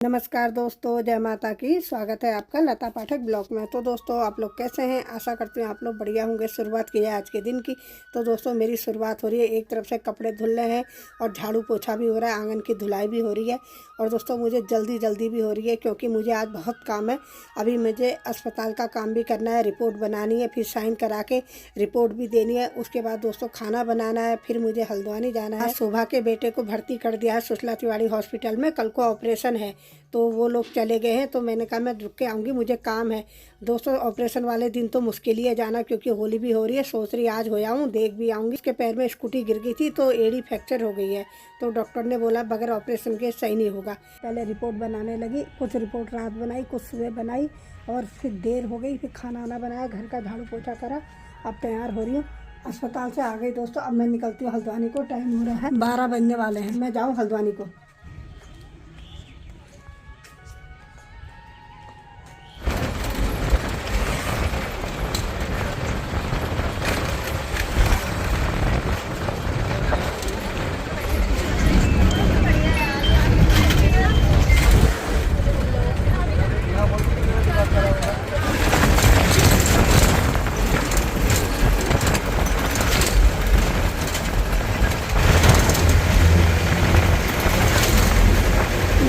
नमस्कार दोस्तों, जय माता की। स्वागत है आपका लता पाठक ब्लॉग में। तो दोस्तों, आप लोग कैसे हैं? आशा करती हूँ आप लोग बढ़िया होंगे। शुरुआत की है आज के दिन की। तो दोस्तों, मेरी शुरुआत हो रही है। एक तरफ से कपड़े धुल रहे हैं और झाड़ू पोछा भी हो रहा है, आंगन की धुलाई भी हो रही है। और दोस्तों, मुझे जल्दी भी हो रही है क्योंकि मुझे आज बहुत काम है। अभी मुझे अस्पताल का काम भी करना है, रिपोर्ट बनानी है, फिर साइन करा के रिपोर्ट भी देनी है। उसके बाद दोस्तों खाना बनाना है, फिर मुझे हल्द्वानी जाना है। शोभा के बेटे को भर्ती कर दिया है सुशीला तिवारी हॉस्पिटल में। कल को ऑपरेशन है तो वो लोग चले गए हैं, तो मैंने कहा मैं रुक के आऊँगी, मुझे काम है। दोस्तों, ऑपरेशन वाले दिन तो मुश्किल ही है जाना क्योंकि होली भी हो रही है। सोच रही आज हो आऊँ, देख भी आऊँगी। इसके पैर में स्कूटी गिर गई थी तो एड़ी फ्रैक्चर हो गई है, तो डॉक्टर ने बोला बगैर ऑपरेशन के सही नहीं होगा। पहले रिपोर्ट बनाने लगी, कुछ रिपोर्ट रात बनाई, कुछ सुबह बनाई और फिर देर हो गई। फिर खाना वाना बनाया, घर का झाड़ू पोछा करा। अब तैयार हो रही हूँ, अस्पताल से आ गई दोस्तों। अब मैं निकलती हूँ हल्द्वानी को। टाइम हो रहा है 12 बजने वाले हैं, मैं जाऊँ हल्द्वानी को।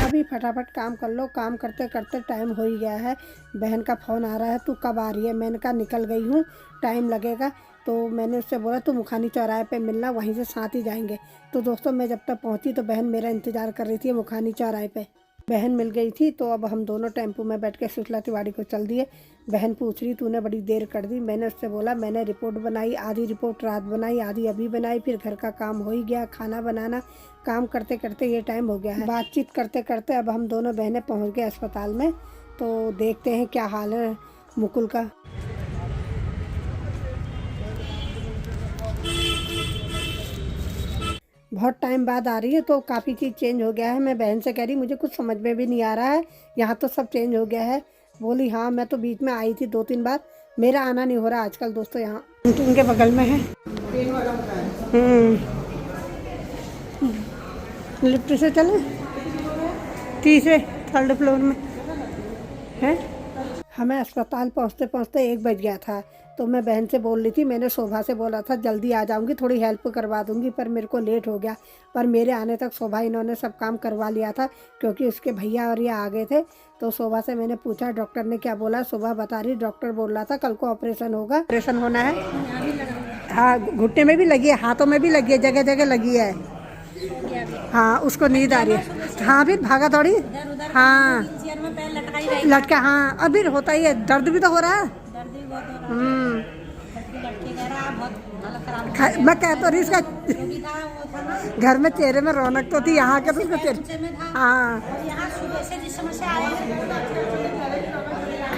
अभी फटाफट काम कर लो। काम करते करते टाइम हो ही गया है। बहन का फ़ोन आ रहा है, तू कब आ रही है? मैंने कहा निकल गई हूँ, टाइम लगेगा। तो मैंने उससे बोला तू मुखानी चौराहे पे मिलना, वहीं से साथ ही जाएंगे। तो दोस्तों, मैं जब तक पहुँची तो बहन मेरा इंतज़ार कर रही थी मुखानी चौराहे पे। बहन मिल गई थी तो अब हम दोनों टेम्पो में बैठ के सुशीला तिवारी को चल दिए। बहन पूछ रही तूने बड़ी देर कर दी। मैंने उससे बोला मैंने रिपोर्ट बनाई, आधी रिपोर्ट रात बनाई, आधी अभी बनाई। फिर घर का काम हो ही गया, खाना बनाना। काम करते करते ये टाइम हो गया है। बातचीत करते करते अब हम दोनों बहनें पहुंच गए अस्पताल में। तो देखते हैं क्या हाल है मुकुल का। बहुत टाइम बाद आ रही है तो काफ़ी चीज़ चेंज हो गया है। मैं बहन से कह रही मुझे कुछ समझ में भी नहीं आ रहा है, यहाँ तो सब चेंज हो गया है। बोली हाँ, मैं तो बीच में आई थी 2-3 बार, मेरा आना नहीं हो रहा आजकल दोस्तों। यहाँ कैंटीन के बगल में है। लिफ्ट से चले, तीसरे थर्ड फ्लोर में है। हमें अस्पताल पहुंचते पहुंचते 1 बज गया था। तो मैं बहन से बोल रही थी, मैंने शोभा से बोला था जल्दी आ जाऊंगी, थोड़ी हेल्प करवा दूंगी, पर मेरे को लेट हो गया। पर मेरे आने तक शोभा इन्होंने सब काम करवा लिया था क्योंकि उसके भैया और ये आ गए थे। तो शोभा से मैंने पूछा डॉक्टर ने क्या बोला। शोभा बता रही डॉक्टर बोल रहा था कल को ऑपरेशन होगा, ऑपरेशन होना है। हाँ, घुटने में भी लगी है, हाथों में भी लगी है, जगह जगह लगी है। हाँ, उसको नींद आ रही है। हाँ, फिर भागा दौड़ी। हाँ, लटका। हाँ, अभी होता ही है, दर्द भी तो हो रहा है। मैं कह तो रही इसका घर में चेहरे में रौनक तो थी, यहाँ के तो उसको चेहरे। हाँ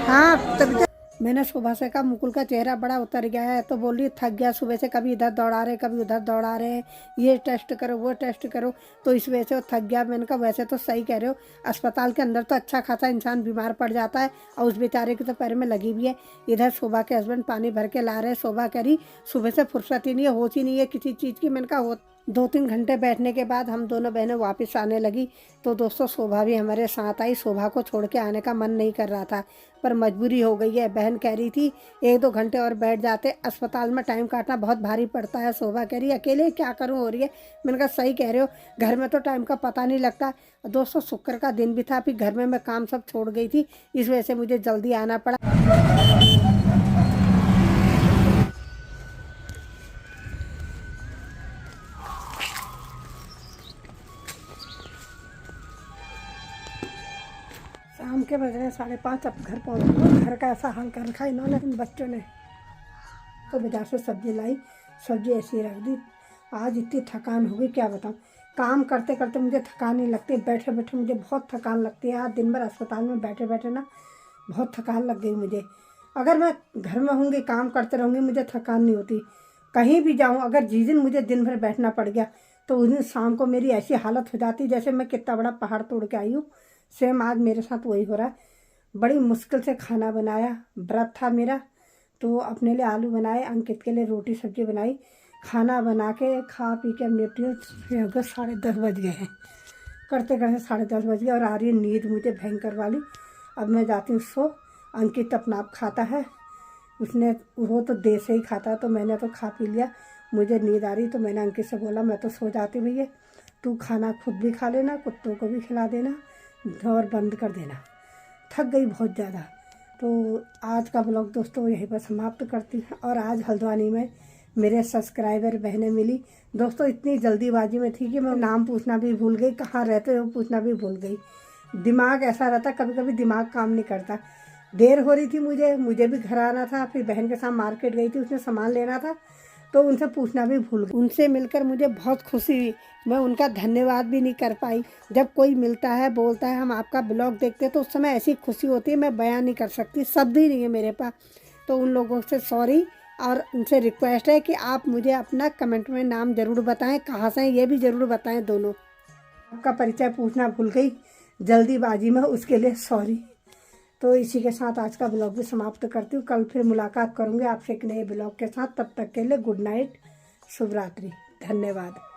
हाँ, तभी तो मैंने सुबह से कहा मुकुल का चेहरा बड़ा उतर गया है। तो बोल रही थक गया सुबह से, कभी इधर दौड़ा रहे कभी उधर दौड़ा रहे, ये टेस्ट करो वो टेस्ट करो, तो इस वजह से वो थक गया। मैंने कहा वैसे तो सही कह रहे हो, अस्पताल के अंदर तो अच्छा खासा इंसान बीमार पड़ जाता है और उस बेचारे के तो पैर में लगी भी है। इधर शोभा के हस्बैंड पानी भर के ला रहे। शोभा कह रही सुबह से फुर्सत ही नहीं है, होश ही नहीं है किसी चीज़ की। मैंने कहा हो। 2-3 घंटे बैठने के बाद हम दोनों बहनें वापस आने लगी। तो दोस्तों, शोभा भी हमारे साथ आई। शोभा को छोड़ के आने का मन नहीं कर रहा था पर मजबूरी हो गई है। बहन कह रही थी 1-2 घंटे और बैठ जाते, अस्पताल में टाइम काटना बहुत भारी पड़ता है। शोभा कह रही अकेले क्या करूं हो रही है। मैंने कहा सही कह रहे हो, घर में तो टाइम का पता नहीं लगता। दोस्तों, शुक्र का दिन भी था, फिर घर में मैं काम सब छोड़ गई थी, इस वजह से मुझे जल्दी आना पड़ा। शाम के बज रहे 5:30, अब घर पहुँच गए। घर का ऐसा हाल कर रखा इन्होंने इन बच्चों ने। तो बाजार से सब्जी लाई, सब्जी ऐसी रख दी। आज इतनी थकान हो गई क्या बताऊँ। काम करते करते मुझे थकान नहीं लगती, बैठे बैठे मुझे बहुत थकान लगती है। आज दिन भर अस्पताल में बैठे बैठे ना बहुत थकान लग गई मुझे। अगर मैं घर में होंगी काम करते रहूँगी मुझे थकान नहीं होती। कहीं भी जाऊँ, अगर जिस दिन मुझे दिन भर बैठना पड़ गया तो उस दिन शाम को मेरी ऐसी हालत हो जाती जैसे मैं कितना बड़ा पहाड़ तोड़ के आई हूँ। सेम आज मेरे साथ वही हो रहा है। बड़ी मुश्किल से खाना बनाया, व्रत था मेरा, तो अपने लिए आलू बनाए, अंकित के लिए रोटी सब्जी बनाई। खाना बना के खा पी के हम निपटी। 10:30 बज गए हैं। करते करते 10:30 बज गए और आ रही है नींद मुझे भयंकर वाली। अब मैं जाती हूँ सो। अंकित अपना आप खाता है, वो तो देर से ही खाता, तो मैंने तो खा पी लिया। मुझे नींद आ रही तो मैंने अंकित से बोला मैं तो सो जाती भैया, तू खाना खुद भी खा लेना, कुत्तों को भी खिला देना और बंद कर देना, थक गई बहुत ज़्यादा। तो आज का ब्लॉग दोस्तों यहीं पर समाप्त करती हूँ। और आज हल्द्वानी में मेरे सब्सक्राइबर बहनें मिली दोस्तों, इतनी जल्दीबाजी में थी कि मैं नाम पूछना भी भूल गई, कहाँ रहते हो पूछना भी भूल गई। दिमाग ऐसा रहता, कभी कभी दिमाग काम नहीं करता। देर हो रही थी, मुझे भी घर आना था, फिर बहन के साथ मार्केट गई थी, उसने सामान लेना था, तो उनसे पूछना भी भूल गई। उनसे मिलकर मुझे बहुत खुशी हुई, मैं उनका धन्यवाद भी नहीं कर पाई। जब कोई मिलता है बोलता है हम आपका ब्लॉग देखते हैं तो उस समय ऐसी खुशी होती है मैं बयान नहीं कर सकती, शब्द ही नहीं है मेरे पास। तो उन लोगों से सॉरी, और उनसे रिक्वेस्ट है कि आप मुझे अपना कमेंट में नाम ज़रूर बताएं, कहाँ से हैं ये भी ज़रूर बताएं। दोनों आपका परिचय पूछना भूल गई जल्दीबाजी में, उसके लिए सॉरी। तो इसी के साथ आज का ब्लॉग भी समाप्त करती हूँ। कल फिर मुलाकात करूँगी आपसे एक नए ब्लॉग के साथ। तब तक के लिए गुड नाइट, शुभ रात्रि, धन्यवाद।